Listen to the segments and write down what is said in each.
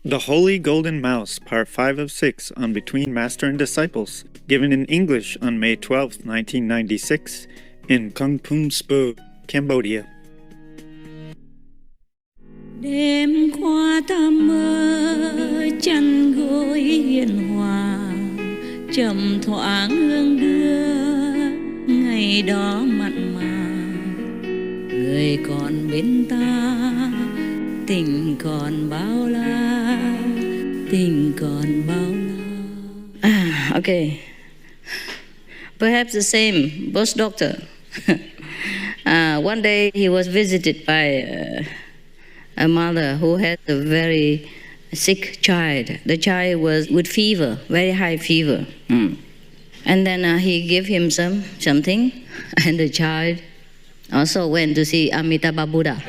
The Holy Golden Mouse, Part 5 of 6 on Between Master and Disciples, given in English on May 12, 1996, in Kampong Speu, Cambodia. Đêm qua ta mơ chăn gối hiền hòa, trầm thoáng hương đưa ngày đó mặn mà. Người còn bên ta, tình còn bao la, tình còn bao la. Okay. Perhaps the same, both doctor. One day he was visited by a mother who had a very sick child. The child was with fever, very high fever. And then he gave him something, and the child also went to see Amitabha Buddha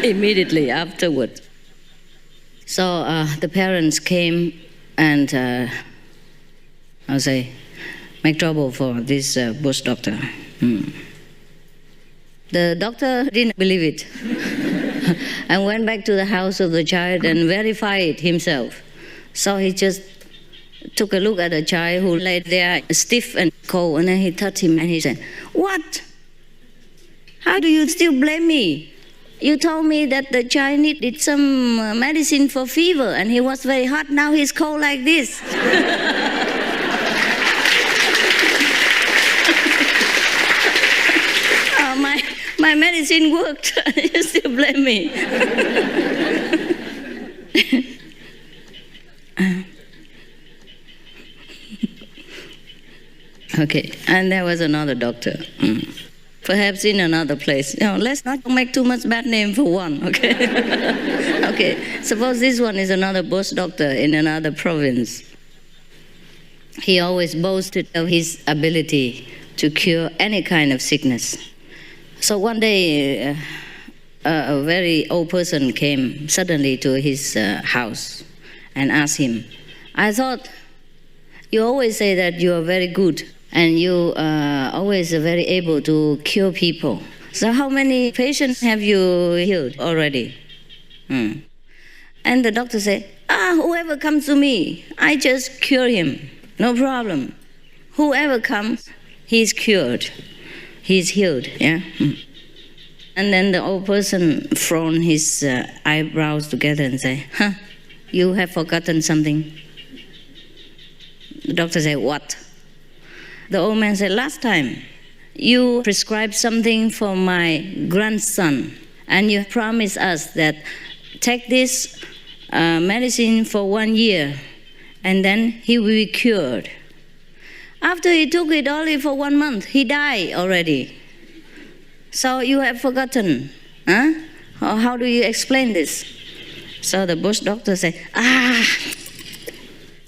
immediately afterwards. So the parents came and, make trouble for this bush doctor. The doctor didn't believe it and went back to the house of the child and verified it himself. So he just took a look at the child who lay there stiff and cold, and then he touched him and he said, "What? How do you still blame me? You told me that the child needed some medicine for fever and he was very hot, now he's cold like this." My medicine worked. You still blame me. Okay, and there was another doctor. Perhaps in another place. Let's not make too much bad name for one, okay? Okay, suppose this one is another bush doctor in another province. He always boasted of his ability to cure any kind of sickness. So one day, a very old person came suddenly to his house and asked him, "I thought you always say that you are very good and you are always very able to cure people. So how many patients have you healed already?" And the doctor said, "Whoever comes to me, I just cure him, no problem. Whoever comes, he's cured. He's healed." Yeah. And then the old person frowned his eyebrows together and said, "You have forgotten something." The doctor said, "What?" The old man said, "Last time you prescribed something for my grandson and you promised us that take this medicine for 1 year and then he will be cured. After he took it only for 1 month, he died already. So you have forgotten. How do you explain this?" So the bush doctor said,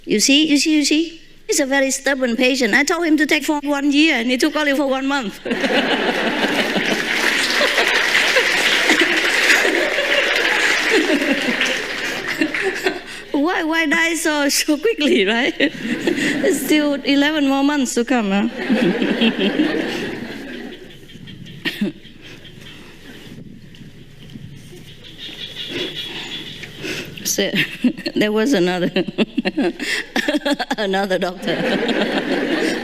You see? He's a very stubborn patient. I told him to take for 1 year and he took only for 1 month. Why die so quickly, right? It's still 11 more months to come, huh? So, there was another doctor,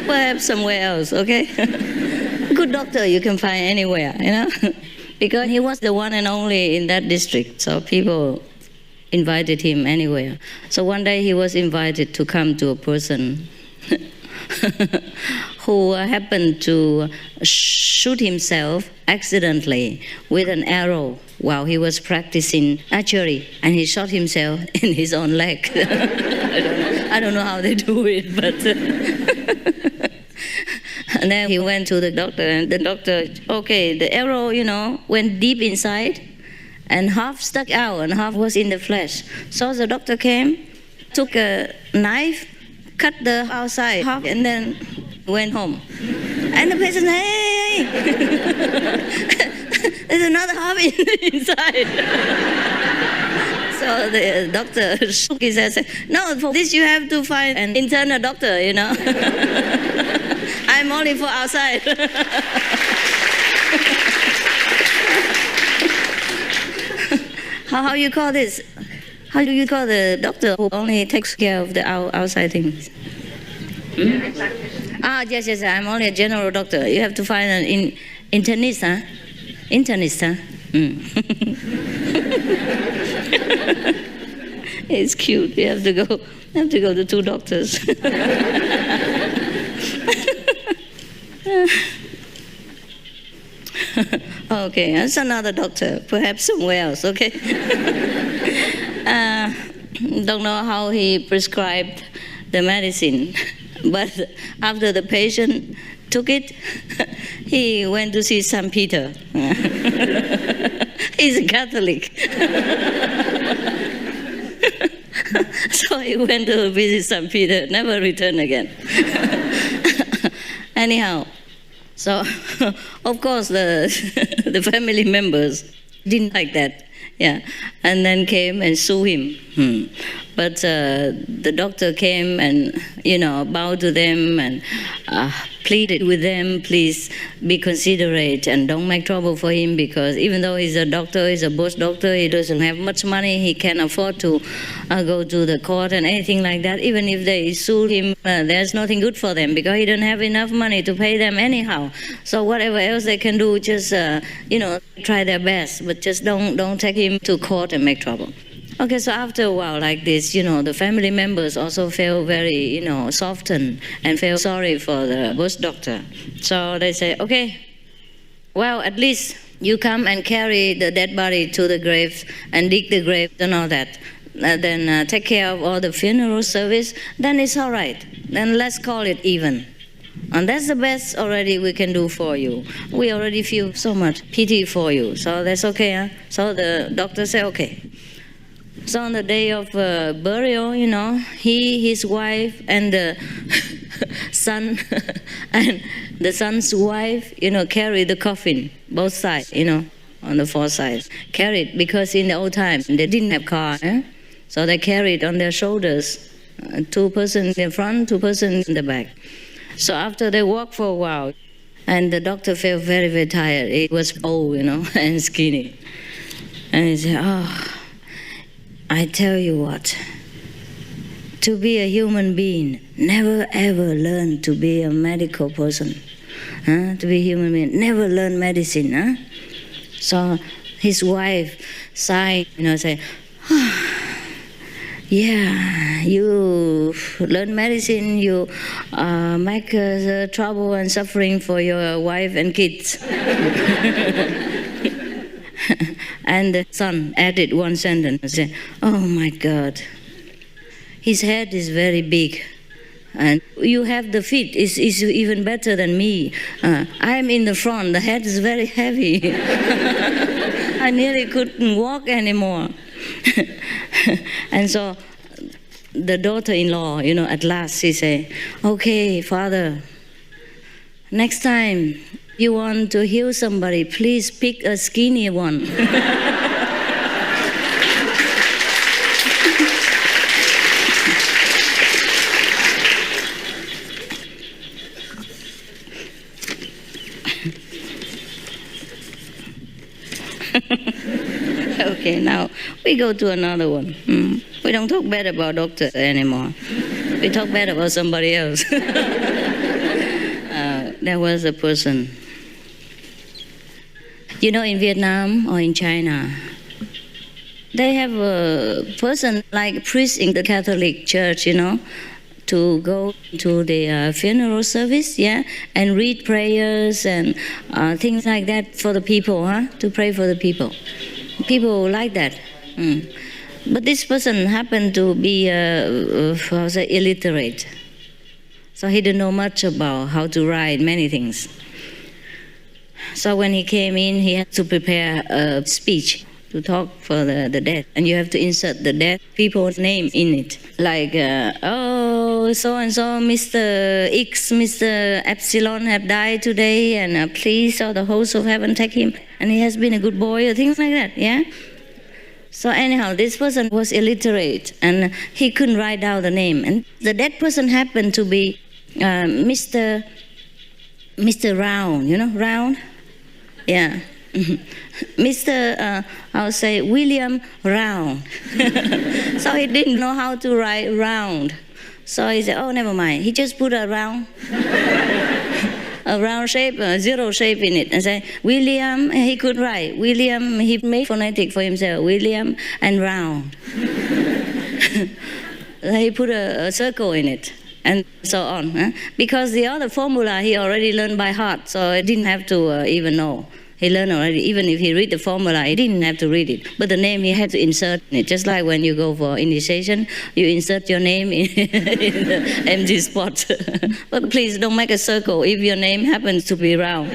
perhaps somewhere else, okay? Good doctor you can find anywhere, because he was the one and only in that district, so people invited him anywhere. So one day he was invited to come to a person who happened to shoot himself accidentally with an arrow while he was practicing archery, and he shot himself in his own leg. I don't know how they do it, but and then he went to the doctor, and the doctor, the arrow, went deep inside, and half stuck out and half was in the flesh. So the doctor came, took a knife, cut the outside half, and then went home. And the patient said, "Hey, there's another half inside." So the doctor shook his head and said, "No, for this you have to find an internal doctor, I'm only for outside." How you call this? How do you call the doctor who only takes care of the outside things? Yes, I'm only a general doctor. You have to find an internist, huh? Internist, huh? It's cute. You have to go to 2 doctors. Okay, that's another doctor, perhaps somewhere else, okay? Don't know how he prescribed the medicine, but after the patient took it, he went to see St. Peter. He's a Catholic. So he went to visit St. Peter, never returned again. Anyhow, so of course the family members didn't like that, yeah, and then came and sue him. But the doctor came and bowed to them and pleaded with them, please be considerate and don't make trouble for him, because even though he's a doctor, he's a bush doctor, he doesn't have much money, he can't afford to go to the court and anything like that. Even if they sue him, there's nothing good for them because he don't have enough money to pay them anyhow. So whatever else they can do, just try their best, but just don't take him to court and make trouble. Okay, so after a while like this, the family members also felt very, softened and felt sorry for the bush doctor. So they say, okay, well, at least you come and carry the dead body to the grave and dig the grave and all that. Then take care of all the funeral service, then it's all right. Then let's call it even. And that's the best already we can do for you. We already feel so much pity for you. So that's okay, huh? So the doctor said, okay. So on the day of burial, he, his wife, and the son, and the son's wife, carried the coffin, both sides, on the 4 sides. Carried, because in the old time, they didn't have car. So they carried on their shoulders, 2 persons in front, 2 persons in the back. So after they walked for a while, and the doctor felt very, very tired. He was old, and skinny. And he said, I tell you what, to be a human being, never ever learn to be a medical person. To be a human being, never learn medicine. So his wife sighed, say, yeah, you learn medicine, you make trouble and suffering for your wife and kids. And the son added one sentence and said, oh my God, his head is very big. And you have the feet, is even better than me. I'm in the front, the head is very heavy. I nearly couldn't walk anymore. And so the daughter-in-law, at last she said, okay, Father, next time you want to heal somebody, please pick a skinny one. Okay, now we go to another one. We don't talk bad about doctors anymore. We talk bad about somebody else. There was a person, in Vietnam or in China, they have a person like a priest in the Catholic Church, to go to the funeral service, and read prayers and things like that for the people, to pray for the people. People like that. But this person happened to be illiterate. So he didn't know much about how to write many things. So when he came in, he had to prepare a speech to talk for the dead. And you have to insert the dead people's name in it. Like, so-and-so, Mr. X, Mr. Epsilon have died today, and please, all the hosts of heaven take him. And he has been a good boy, or things like that, So anyhow, this person was illiterate, and he couldn't write down the name. And the dead person happened to be Mr. Round, Round? Yeah, Mr. I'll say William Round. So he didn't know how to write round. So he said, oh, never mind. He just put a round shape, a zero shape in it, and say William. He could write William. He made phonetic for himself, William and round. He put a circle in it, and so on. Because the other formula he already learned by heart, so he didn't have to even know. He learned already. Even if he read the formula, he didn't have to read it. But the name he had to insert in it. Just like when you go for initiation, you insert your name in the empty spot. But please don't make a circle if your name happens to be round.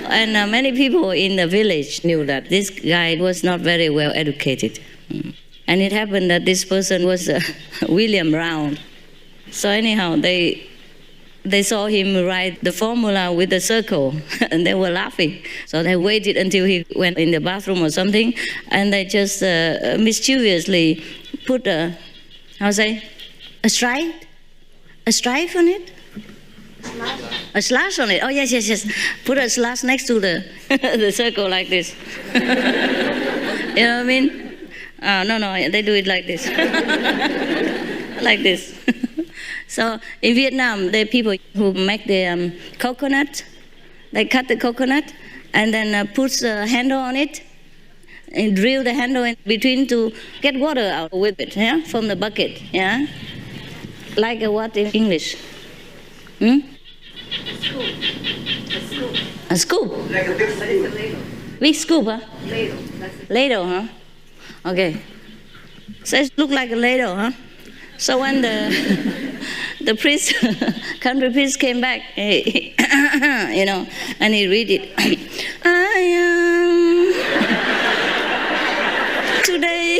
And many people in the village knew that this guy was not very well educated. And it happened that this person was William Round. So anyhow, they saw him write the formula with a circle, and they were laughing. So they waited until he went in the bathroom or something, and they just mischievously put a stripe on it? A slash on it. Oh, yes. Put a slash next to the the circle like this. You know what I mean? No, they do it like this. Like this. So in Vietnam, there are people who make the coconut. They cut the coconut and then put a handle on it and drill the handle in between to get water out with it, yeah, from the bucket, yeah. Like what in English? A scoop. Like a big ladle. Big scoop, huh? Ladle, huh? Okay. So it looked like a ladle, huh? So when the priest, country priest came back, you know, and he read it. I am today,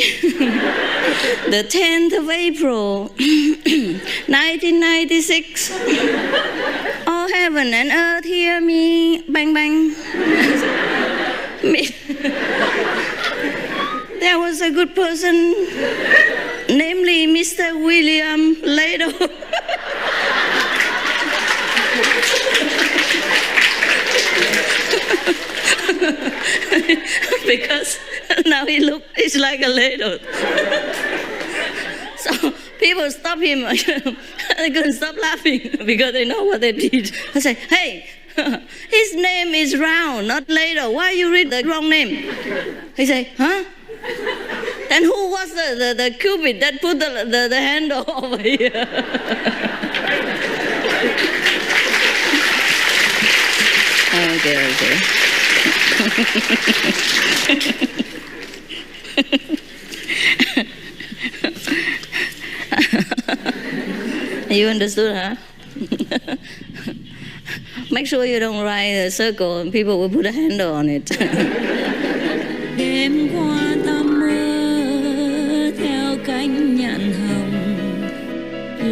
the 10th of April, 1996. Oh, heaven and earth, hear me, bang, bang. There was a good person, namely Mr. William Ladle. Because now it's like a ladle. So people stop him. They couldn't stop laughing because they know what they did. I say, hey, his name is Round, not Ladle. Why you read the wrong name? He say, huh? Then who was the cupid that put the handle over here? Okay. You understood, huh? Make sure you don't write a circle and people will put a handle on it. Đêm qua ta mơ theo cánh nhạn hồng,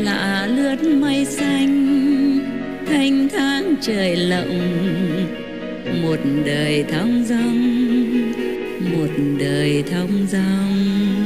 lạ lướt mây xanh, thanh thang trời lộng, một đời thong dong, một đời thong dong.